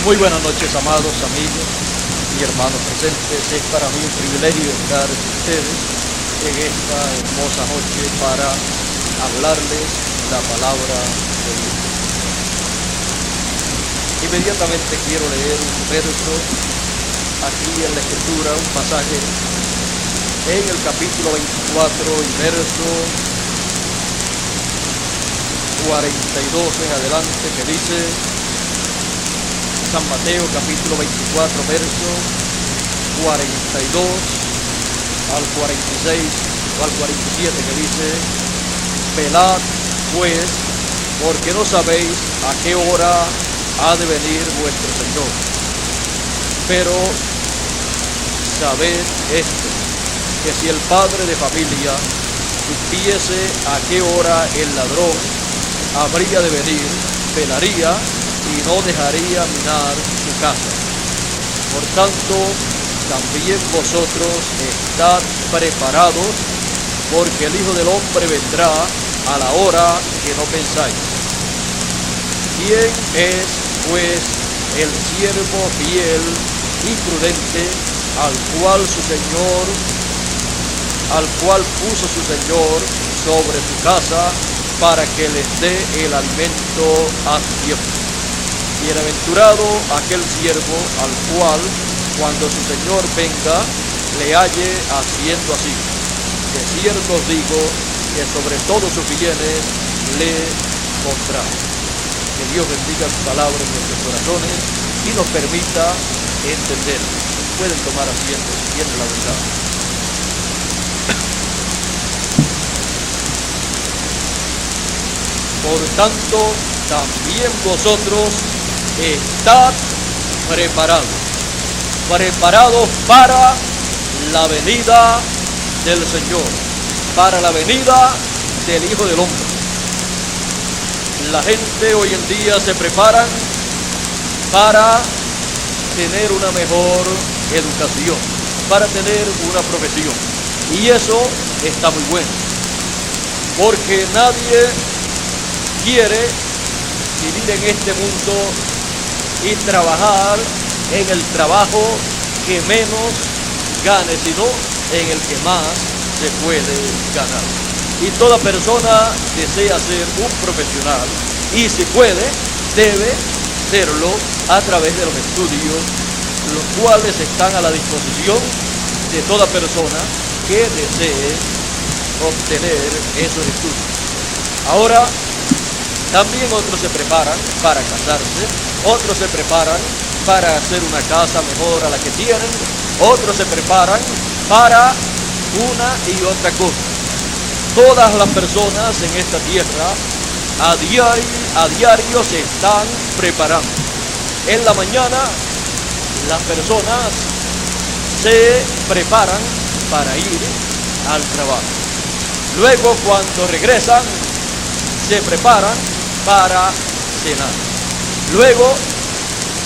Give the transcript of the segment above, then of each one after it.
Muy buenas noches, amados amigos y hermanos presentes. Es para mí un privilegio estar con ustedes en esta hermosa noche para hablarles la palabra de Dios. Inmediatamente quiero leer un verso aquí en la Escritura, un pasaje en el capítulo 24 y verso 42 en adelante, que dice: San Mateo capítulo 24, verso 42 al 46 o al 47, que dice: Velad pues, porque no sabéis a qué hora ha de venir vuestro Señor. Pero sabed esto, que si el padre de familia supiese a qué hora el ladrón habría de venir, velaría y no dejaría minar su casa. Por tanto, también vosotros estad preparados, porque el Hijo del Hombre vendrá a la hora que no pensáis. ¿Quién es, pues, el siervo fiel y prudente al cual puso su Señor sobre su casa para que les dé el alimento a su tiempo? Bienaventurado aquel siervo al cual, cuando su Señor venga, le halle haciendo así. De cierto os digo que sobre todos sus bienes le pondrá. Que Dios bendiga su palabra en nuestros corazones y nos permita entender. Pueden tomar asiento si tienen la verdad. Por tanto, también vosotros estad preparados para la venida del Señor, para la venida del Hijo del Hombre. La gente hoy en día se prepara para tener una mejor educación, para tener una profesión, y eso está muy bueno, porque nadie quiere vivir en este mundo y trabajar en el trabajo que menos gane, sino en el que más se puede ganar. Y toda persona desea ser un profesional, y si puede, debe serlo a través de los estudios, los cuales están a la disposición de toda persona que desee obtener esos estudios. Ahora, también otros se preparan para casarse, otros se preparan para hacer una casa mejor a la que tienen, otros se preparan para una y otra cosa. Todas las personas en esta tierra a diario se están preparando. En la mañana las personas se preparan para ir al trabajo. Luego, cuando regresan, se preparan para cenar. Luego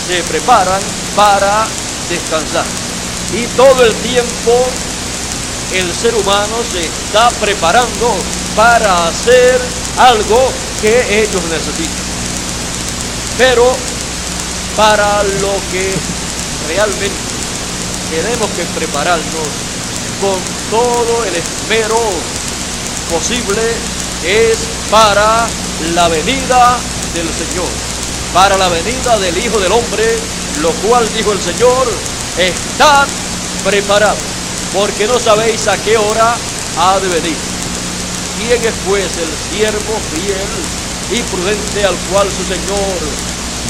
se preparan para descansar. Y todo el tiempo el ser humano se está preparando para hacer algo que ellos necesitan. Pero para lo que realmente tenemos que prepararnos con todo el esmero posible es para la venida del Señor, para la venida del Hijo del Hombre, lo cual dijo el Señor: estad preparados, porque no sabéis a qué hora ha de venir. ¿Quién es pues el siervo fiel y prudente al cual su Señor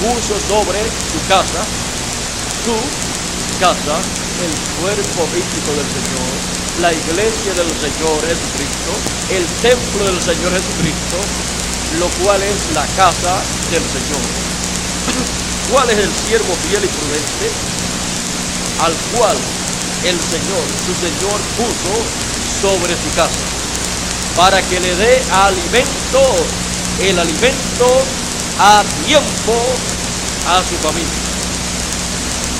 puso sobre su casa, el cuerpo físico del Señor, la iglesia del Señor Jesucristo, el templo del Señor Jesucristo, lo cual es la casa del Señor? ¿Cuál es el siervo fiel y prudente al cual el Señor, su Señor, puso sobre su casa para que le dé el alimento a tiempo a su familia?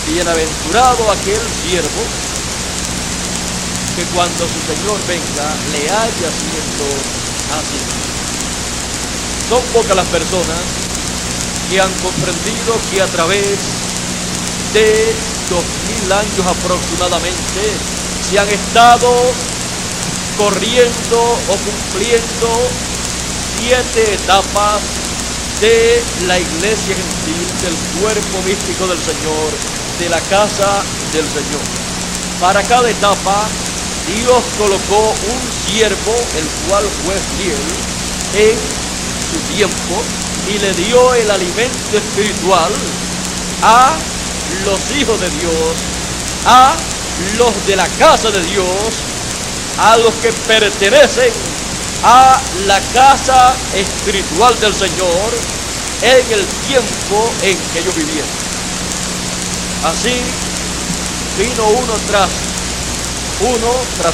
Bienaventurado aquel siervo que cuando su Señor venga le haya haciendo así. Son pocas las personas que han comprendido que a través de 2000 años aproximadamente se han estado corriendo o cumpliendo 7 etapas de la iglesia gentil, del cuerpo místico del Señor, de la casa del Señor. Para cada etapa, Dios colocó un siervo, el cual fue fiel en su tiempo, y le dio el alimento espiritual a los hijos de Dios, a los de la casa de Dios, a los que pertenecen a la casa espiritual del Señor en el tiempo en que ellos vivieron. Así vino uno tras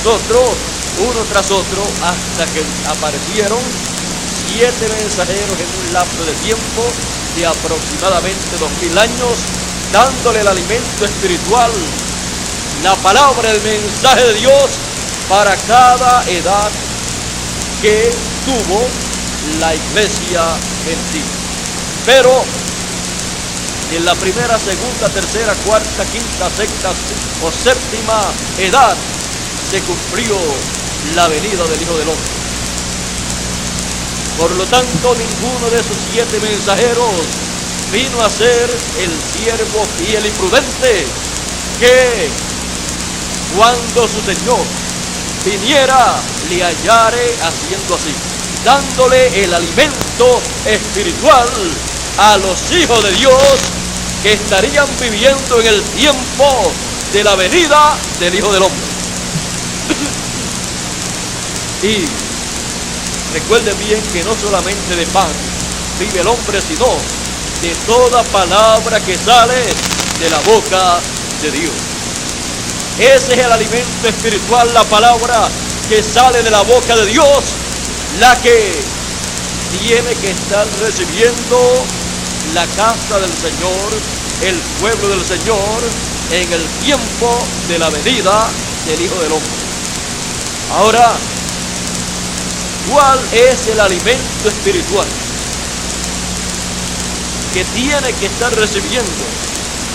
otro, hasta que aparecieron 7 mensajeros en un lapso de tiempo de aproximadamente 2000 años, dándole el alimento espiritual, la palabra, el mensaje de Dios para cada edad que tuvo la iglesia gentil. Pero en la primera, segunda, tercera, cuarta, quinta, sexta o séptima edad se cumplió la venida del Hijo del Hombre. Por lo tanto, ninguno de esos 7 mensajeros vino a ser el siervo fiel y prudente que cuando su Señor viniera le hallare haciendo así, dándole el alimento espiritual a los hijos de Dios que estarían viviendo en el tiempo de la venida del Hijo del Hombre. Y recuerden bien que no solamente de pan vive el hombre, sino de toda palabra que sale de la boca de Dios. Ese es el alimento espiritual, la palabra que sale de la boca de Dios, la que tiene que estar recibiendo la casa del Señor, el pueblo del Señor, en el tiempo de la venida del Hijo del Hombre. Ahora, ¿cuál es el alimento espiritual que tiene que estar recibiendo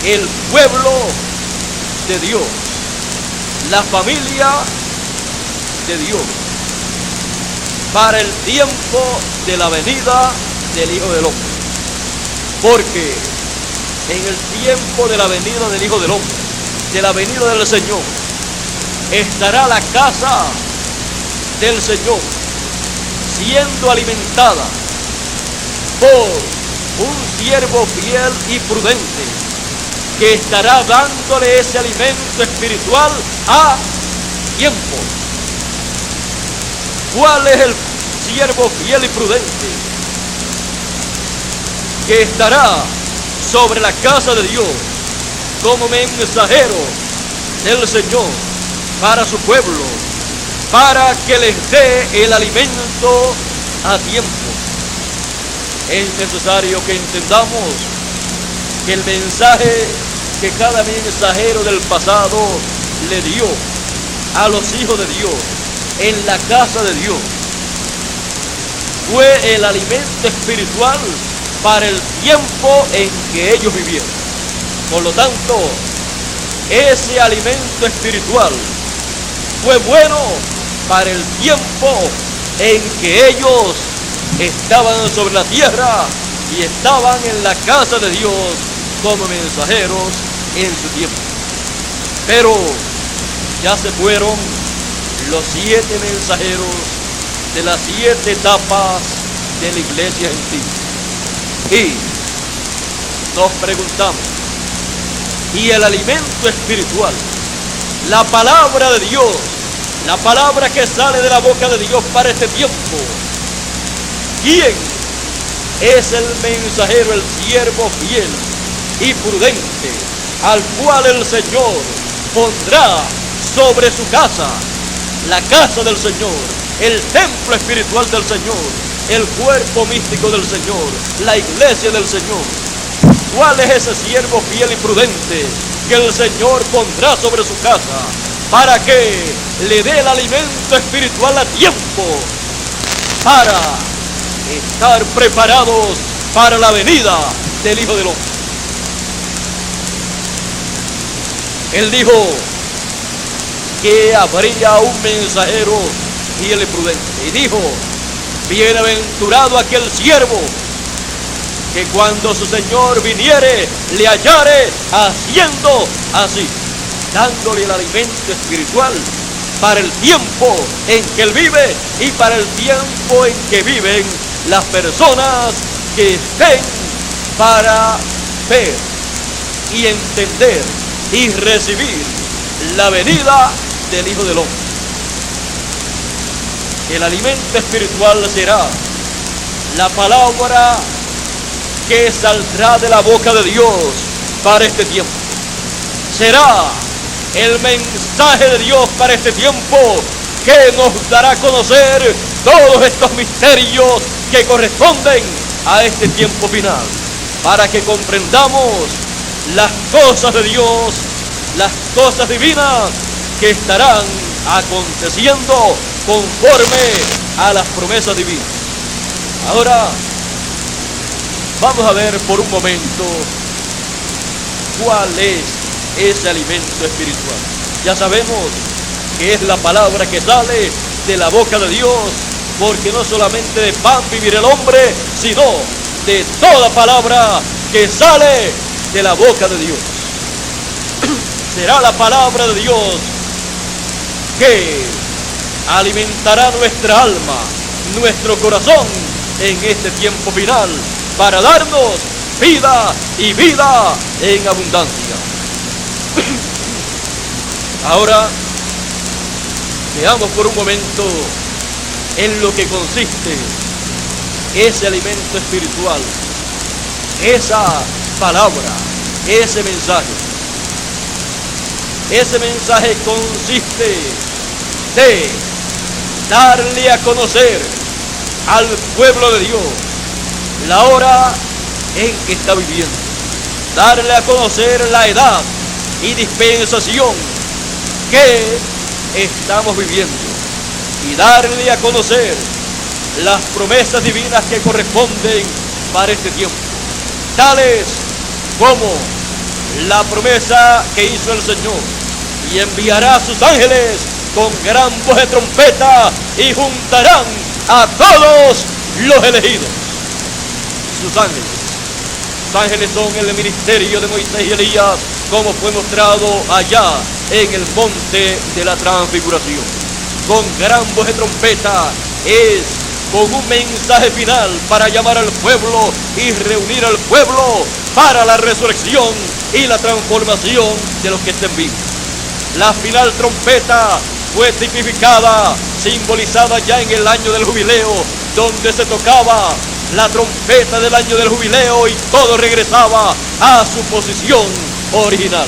el pueblo de Dios, la familia de Dios, para el tiempo de la venida del Hijo del Hombre? Porque en el tiempo de la venida del Hijo del Hombre, de la venida del Señor, estará la casa del Señor siendo alimentada por un siervo fiel y prudente que estará dándole ese alimento espiritual a tiempo. ¿Cuál es el siervo fiel y prudente que estará sobre la casa de Dios como mensajero del Señor para su pueblo, para que les dé el alimento a tiempo? Es necesario que entendamos que el mensaje que cada mensajero del pasado le dio a los hijos de Dios en la casa de Dios fue el alimento espiritual para el tiempo en que ellos vivieron. Por lo tanto, ese alimento espiritual fue bueno para el tiempo en que ellos estaban sobre la tierra y estaban en la casa de Dios como mensajeros en su tiempo. Pero ya se fueron los 7 mensajeros de las 7 etapas de la iglesia gentil. Y nos preguntamos, ¿y el alimento espiritual, la palabra de Dios, la palabra que sale de la boca de Dios para este tiempo, quién es el mensajero, el siervo fiel y prudente al cual el Señor pondrá sobre su casa, la casa del Señor, el templo espiritual del Señor, el cuerpo místico del Señor, la iglesia del Señor? ¿Cuál es ese siervo fiel y prudente que el Señor pondrá sobre su casa para que le dé el alimento espiritual a tiempo, para estar preparados para la venida del Hijo del Hombre? Él dijo que habría un mensajero fiel y prudente. Y dijo: bienaventurado aquel siervo que cuando su Señor viniere le hallare haciendo así, dándole el alimento espiritual para el tiempo en que Él vive y para el tiempo en que viven las personas que estén para ver y entender y recibir la venida del Hijo del Hombre. El alimento espiritual será la palabra que saldrá de la boca de Dios para este tiempo. Será el mensaje de Dios para este tiempo que nos dará a conocer todos estos misterios que corresponden a este tiempo final, para que comprendamos las cosas de Dios, las cosas divinas que estarán aconteciendo conforme a las promesas divinas. Ahora vamos a ver por un momento cuál es ese alimento espiritual. Ya sabemos que es la palabra que sale de la boca de Dios, porque no solamente de pan vivirá el hombre, sino de toda palabra que sale de la boca de Dios. Será la palabra de Dios que alimentará nuestra alma, nuestro corazón en este tiempo final, para darnos vida y vida en abundancia. Ahora veamos por un momento en lo que consiste ese alimento espiritual, esa palabra, ese mensaje. Ese mensaje consiste de darle a conocer al pueblo de Dios la hora en que está viviendo, darle a conocer la edad y dispensación que estamos viviendo, y darle a conocer las promesas divinas que corresponden para este tiempo, tales como la promesa que hizo el Señor: y enviará a sus ángeles con gran voz de trompeta y juntarán a todos los elegidos. Sus ángeles son el ministerio de Moisés y Elías, como fue mostrado allá en el monte de la transfiguración. Con gran voz de trompeta es con un mensaje final para llamar al pueblo y reunir al pueblo para la resurrección y la transformación de los que estén vivos. La final trompeta fue tipificada, simbolizada ya en el año del jubileo, donde se tocaba la trompeta del año del jubileo y todo regresaba a su posición original,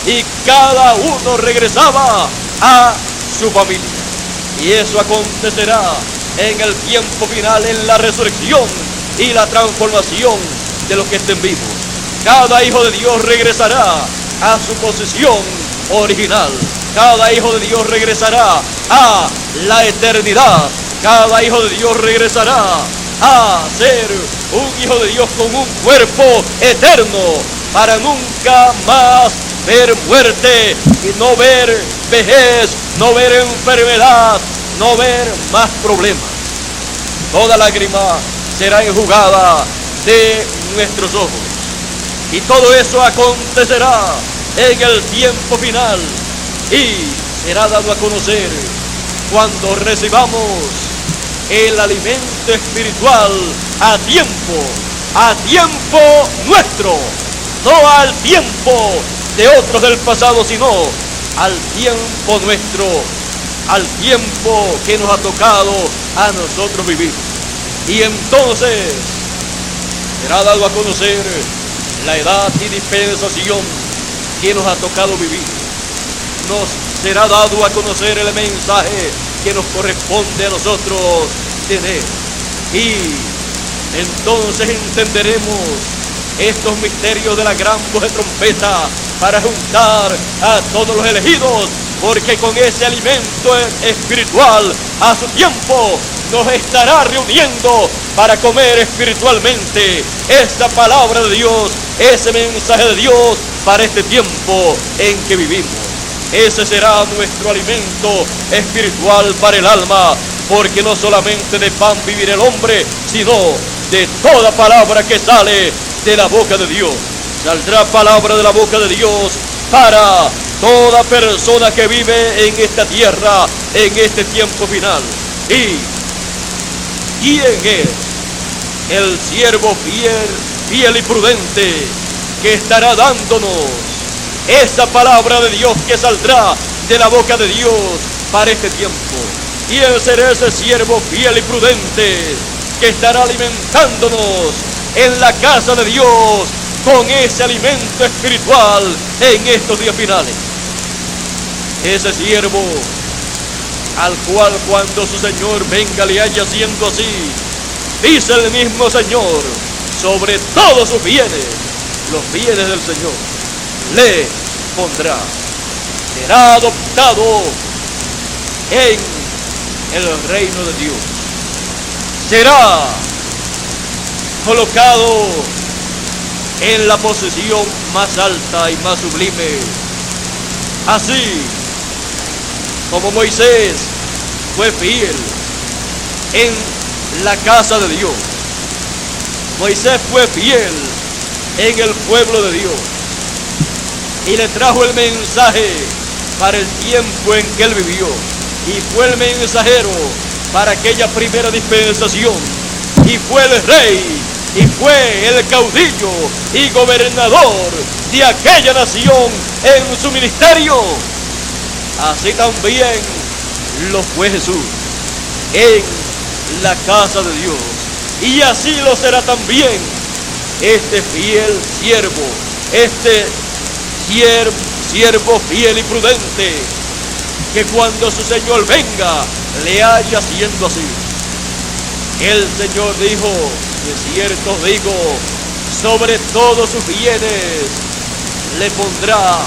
y cada uno regresaba a su familia. Y eso acontecerá en el tiempo final, en la resurrección y la transformación de los que estén vivos. Cada hijo de Dios regresará a su posición original. Cada hijo de Dios regresará a la eternidad. Cada hijo de Dios regresará a ser un hijo de Dios con un cuerpo eterno, para nunca más ver muerte y no ver vejez, no ver enfermedad, no ver más problemas. Toda lágrima será enjugada de nuestros ojos, y todo eso acontecerá en el tiempo final, y será dado a conocer cuando recibamos el alimento espiritual a tiempo nuestro, no al tiempo de otros del pasado, sino al tiempo nuestro, al tiempo que nos ha tocado a nosotros vivir. Y entonces será dado a conocer la edad y dispensación que nos ha tocado vivir. Nos será dado a conocer el mensaje que nos corresponde a nosotros tener, y entonces entenderemos estos misterios de la gran voz de trompeta para juntar a todos los elegidos, porque con ese alimento espiritual a su tiempo nos estará reuniendo para comer espiritualmente esta palabra de Dios, ese mensaje de Dios para este tiempo en que vivimos. Ese será nuestro alimento espiritual para el alma, porque no solamente de pan vivirá el hombre, sino de toda palabra que sale de la boca de Dios. Saldrá palabra de la boca de Dios para toda persona que vive en esta tierra, en este tiempo final. ¿Y quién es el siervo fiel y prudente que estará dándonos esa palabra de Dios que saldrá de la boca de Dios para este tiempo? ¿Quién será ese siervo fiel y prudente que estará alimentándonos en la casa de Dios con ese alimento espiritual en estos días finales? Ese siervo al cual cuando su Señor venga le haya siendo así, dice el mismo Señor, sobre todos sus bienes, los bienes del Señor, le pondrá. Será adoptado en el reino de Dios. Será colocado en la posición más alta y más sublime. Así como Moisés fue fiel en la casa de Dios, Moisés fue fiel en el pueblo de Dios y le trajo el mensaje para el tiempo en que él vivió, y fue el mensajero para aquella primera dispensación, y fue el rey, y fue el caudillo y gobernador de aquella nación en su ministerio. Así también lo fue Jesús en la casa de Dios, y así lo será también este fiel siervo, este siervo fiel y prudente, que cuando su Señor venga le haya siendo así. El Señor dijo: de cierto os digo, sobre todos sus bienes le pondrá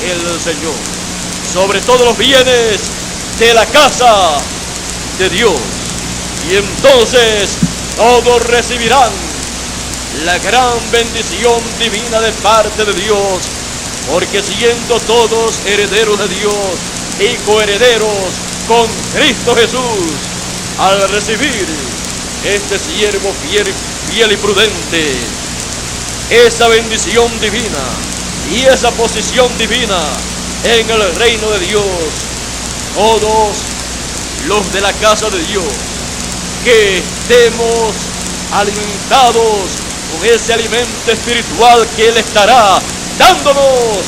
el Señor, sobre todos los bienes de la casa de Dios. Y entonces todos recibirán la gran bendición divina de parte de Dios, porque siendo todos herederos de Dios y coherederos con Cristo Jesús, al recibir este siervo fiel y prudente, esa bendición divina y esa posición divina en el reino de Dios, todos los de la casa de Dios que estemos alimentados con ese alimento espiritual que Él estará dándonos,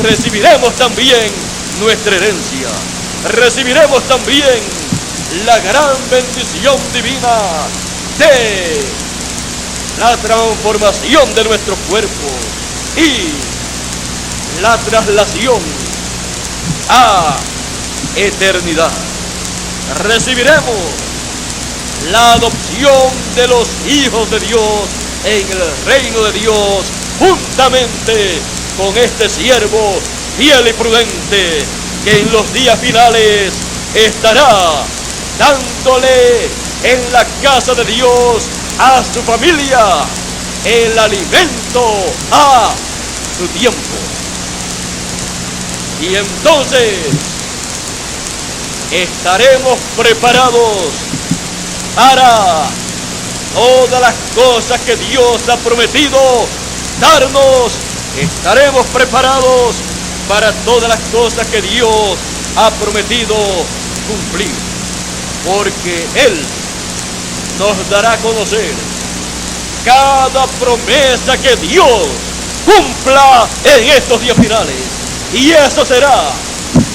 recibiremos también nuestra herencia, recibiremos también la gran bendición divina de la transformación de nuestros cuerpos y la traslación a eternidad. Recibiremos la adopción de los hijos de Dios en el reino de Dios, juntamente con este siervo fiel y prudente que en los días finales estará dándole en la casa de Dios a su familia el alimento a su tiempo. Y entonces estaremos preparados para todas las cosas que Dios ha prometido darnos. Estaremos preparados para todas las cosas que Dios ha prometido cumplir, porque Él nos dará a conocer cada promesa que Dios cumpla en estos días finales, y eso será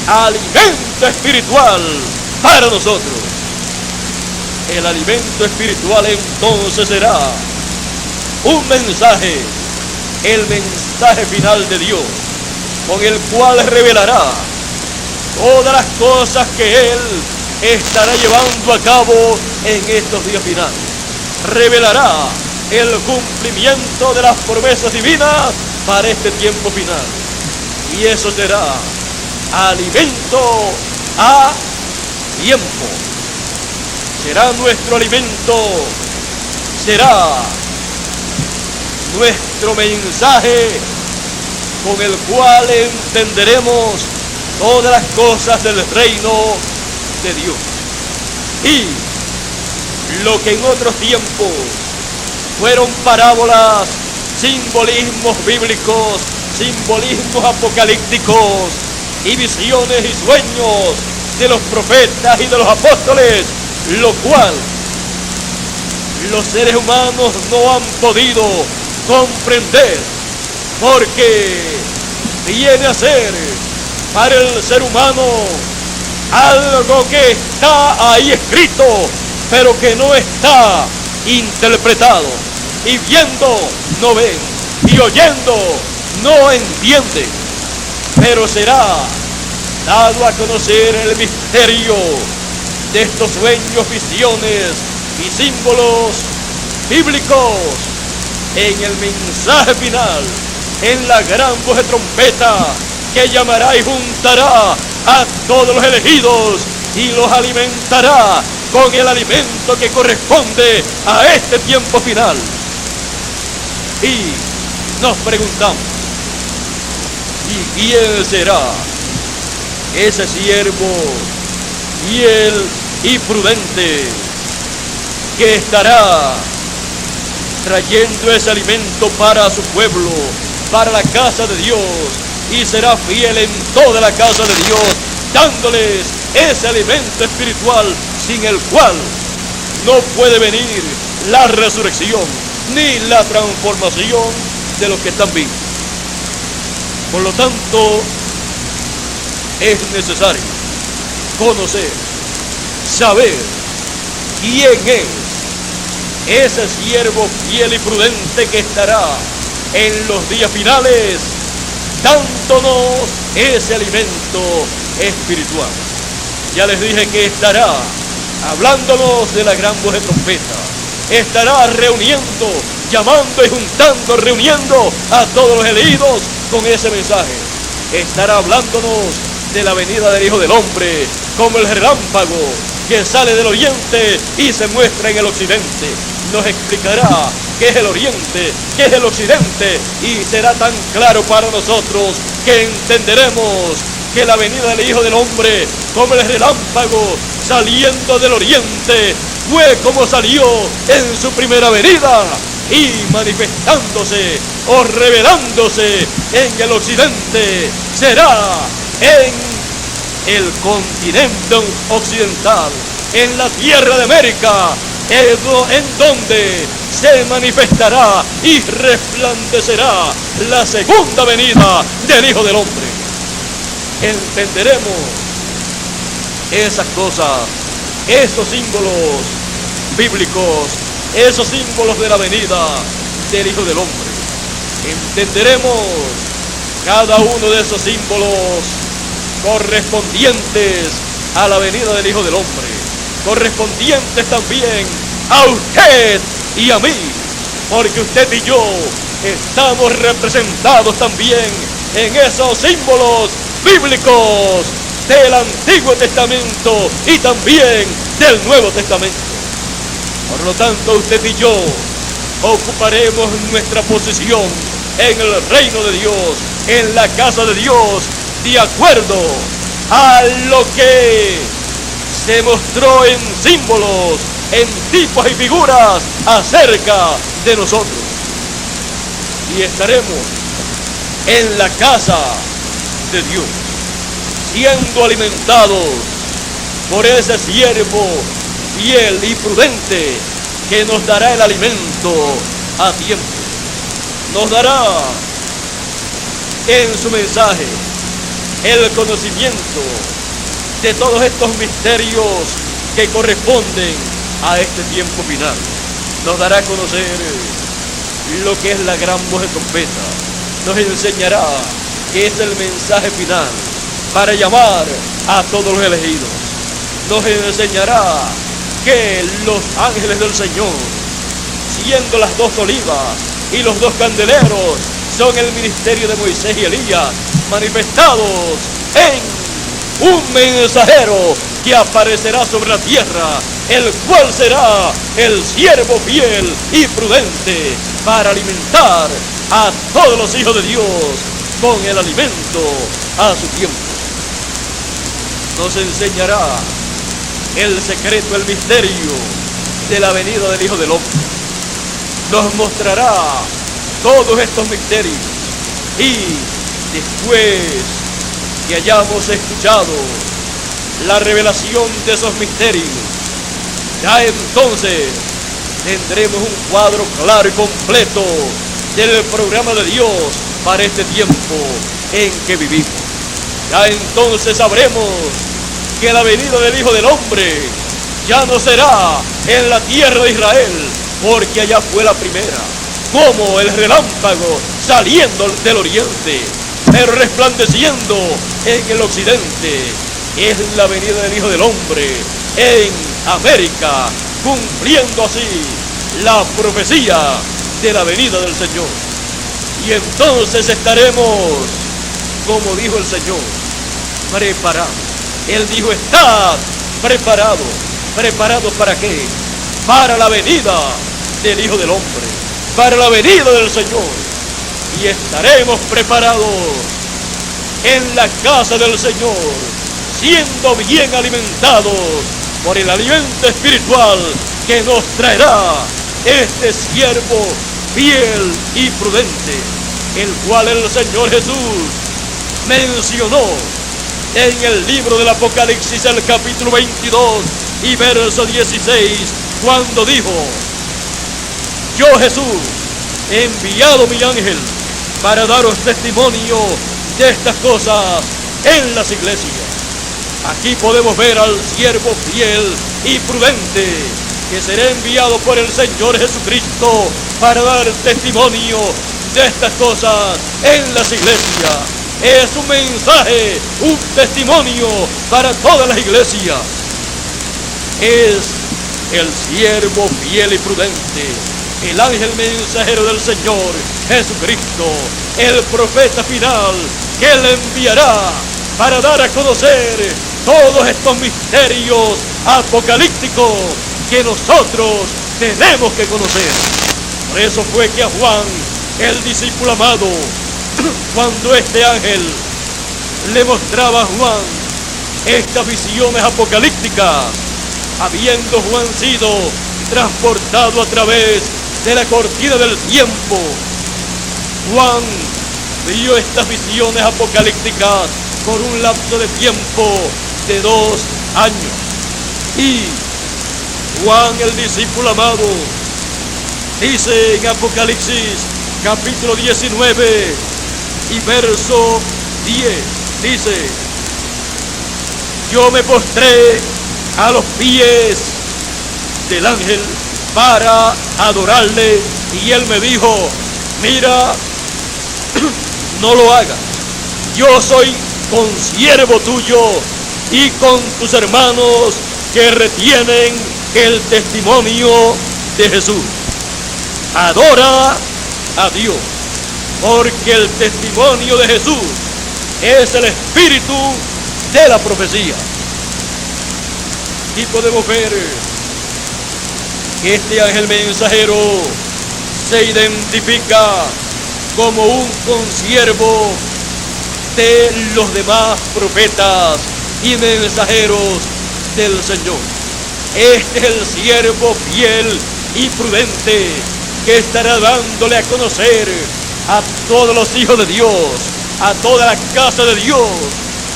alimento espiritual para nosotros. El alimento espiritual entonces será un mensaje, el mensaje final de Dios, con el cual revelará todas las cosas que Él estará llevando a cabo en estos días finales. Revelará el cumplimiento de las promesas divinas para este tiempo final, y eso será alimento a tiempo. Será nuestro alimento será nuestro mensaje con el cual entenderemos todas las cosas del reino de Dios. Y lo que en otros tiempos fueron parábolas, simbolismos bíblicos, simbolismos apocalípticos y visiones y sueños de los profetas y de los apóstoles, lo cual los seres humanos no han podido comprender, porque viene a ser para el ser humano algo que está ahí escrito, pero que no está interpretado, y viendo no ven, y oyendo no entienden, pero será dado a conocer el misterio de estos sueños, visiones y símbolos bíblicos en el mensaje final, en la gran voz de trompeta que llamará y juntará a todos los elegidos y los alimentará con el alimento que corresponde a este tiempo final. Y nos preguntamos, ¿y quién será ese siervo fiel y prudente que estará trayendo ese alimento para su pueblo, para la casa de Dios, y será fiel en toda la casa de Dios, dándoles ese alimento espiritual sin el cual no puede venir la resurrección ni la transformación de los que están vivos? Por lo tanto, es necesario conocer, saber quién es ese siervo fiel y prudente que estará en los días finales dándonos ese alimento espiritual. Ya les dije que estará hablándonos de la gran voz de trompeta, estará reuniendo, llamando y juntando, reuniendo a todos los elegidos con ese mensaje. Estará hablándonos de la venida del Hijo del Hombre, como el relámpago que sale del oriente y se muestra en el occidente. Nos explicará qué es el oriente, qué es el occidente, y será tan claro para nosotros que entenderemos que la venida del Hijo del Hombre, como el relámpago saliendo del oriente, fue como salió en su primera venida, y manifestándose o revelándose en el occidente, será en el continente occidental, en la tierra de América, en donde se manifestará y resplandecerá la segunda venida del Hijo del Hombre. Entenderemos esas cosas, esos símbolos bíblicos, esos símbolos de la venida del Hijo del Hombre. Entenderemos cada uno de esos símbolos correspondientes a la venida del Hijo del Hombre, correspondientes también a usted y a mí, porque usted y yo estamos representados también en esos símbolos bíblicos del Antiguo Testamento y también del Nuevo Testamento. Por lo tanto, usted y yo ocuparemos nuestra posición en el reino de Dios, en la casa de Dios, de acuerdo a lo que se mostró en símbolos, en tipos y figuras acerca de nosotros. Y estaremos en la casa de Dios, siendo alimentados por ese siervo fiel y prudente que nos dará el alimento a tiempo. Nos dará en su mensaje el conocimiento de todos estos misterios que corresponden a este tiempo final. Nos dará a conocer lo que es la gran voz de trompeta. Nos enseñará que es el mensaje final para llamar a todos los elegidos. Nos enseñará que los ángeles del Señor, siendo las dos olivas y los dos candeleros, son el ministerio de Moisés y Elías, manifestados en un mensajero que aparecerá sobre la tierra el cual será el siervo fiel y prudente para alimentar a todos los hijos de Dios con el alimento a su tiempo. Nos enseñará el secreto, el misterio de la venida del Hijo del Hombre. Nos mostrará todos estos misterios, y después que hayamos escuchado la revelación de esos misterios, ya entonces tendremos un cuadro claro y completo del programa de Dios para este tiempo en que vivimos. Ya entonces sabremos que la venida del Hijo del Hombre ya no será en la tierra de Israel, porque allá fue la primera, como el relámpago saliendo del oriente, pero resplandeciendo en el occidente. Es la venida del Hijo del Hombre en América, cumpliendo así la profecía de la venida del Señor. Y entonces estaremos, como dijo el Señor, preparados. Él dijo: estad preparados. ¿Preparados para qué? Para la venida del Hijo del Hombre, para la venida del Señor. Y estaremos preparados en la casa del Señor, siendo bien alimentados por el alimento espiritual que nos traerá este siervo fiel y prudente, el cual el Señor Jesús mencionó en el libro del Apocalipsis, el capítulo 22 y verso 16, cuando dijo: yo, Jesús, he enviado mi ángel para daros testimonio de estas cosas en las iglesias. Aquí podemos ver al siervo fiel y prudente que será enviado por el Señor Jesucristo para dar testimonio de estas cosas en las iglesias. Es un mensaje, un testimonio para todas las iglesias. Es el siervo fiel y prudente, el ángel mensajero del Señor Jesucristo, el profeta final que Él enviará para dar a conocer todos estos misterios apocalípticos que nosotros tenemos que conocer. Por eso fue que a Juan, el discípulo amado, cuando este ángel le mostraba a Juan estas visiones apocalípticas, habiendo Juan sido transportado a través de la cortina del tiempo, Juan vio estas visiones apocalípticas por un lapso de tiempo de 2 años. Y Juan, el discípulo amado, dice en Apocalipsis capítulo 19 y verso 10, dice: yo me postré a los pies del ángel para adorarle, y él me dijo: mira, no lo hagas. Yo soy consiervo tuyo y con tus hermanos que retienen el testimonio de Jesús. Adora a Dios, porque el testimonio de Jesús es el espíritu de la profecía. Y podemos ver que este ángel mensajero se identifica como un consiervo de los demás profetas y mensajeros del Señor. Este es el siervo fiel y prudente que estará dándole a conocer a todos los hijos de Dios, a toda la casa de Dios,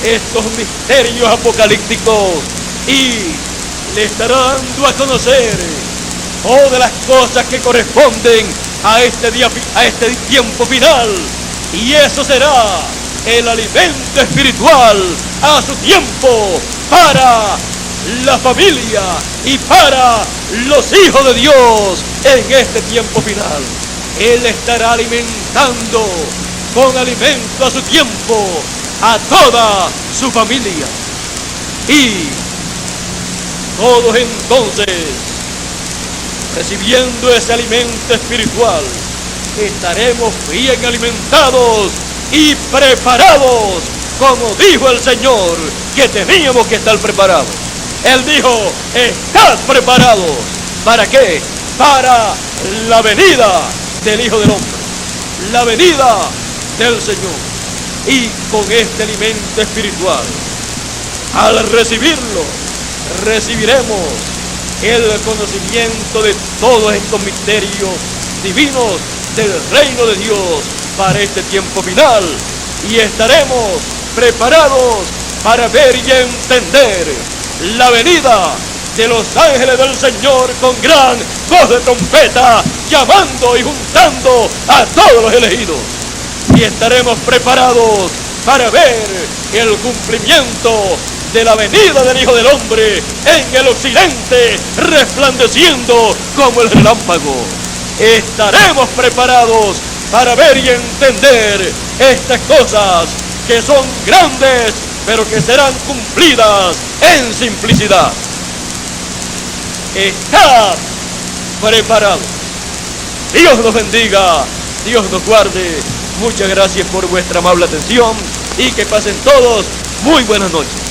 estos misterios apocalípticos, y le estará dando a conocer todas las cosas que corresponden a este día, a este tiempo final, y eso será el alimento espiritual a su tiempo para la familia y para los hijos de Dios en este tiempo final. Él estará alimentando con alimento a su tiempo a toda su familia, y todos entonces, recibiendo ese alimento espiritual, estaremos bien alimentados y preparados, como dijo el Señor que teníamos que estar preparados. Él dijo, estad preparados. ¿Para qué? Para la venida del Hijo del Hombre, la venida del Señor. Y con este alimento espiritual, al recibirlo, recibiremos el conocimiento de todos estos misterios divinos del reino de Dios para este tiempo final, y estaremos preparados para ver y entender la venida de los ángeles del Señor con gran voz de trompeta, llamando y juntando a todos los elegidos. Y estaremos preparados para ver el cumplimiento de la venida del Hijo del Hombre en el occidente, resplandeciendo como el relámpago. Estaremos preparados para ver y entender estas cosas que son grandes, pero que serán cumplidas en simplicidad. Estad preparados. Dios los bendiga, Dios nos guarde. Muchas gracias por vuestra amable atención y que pasen todos muy buenas noches.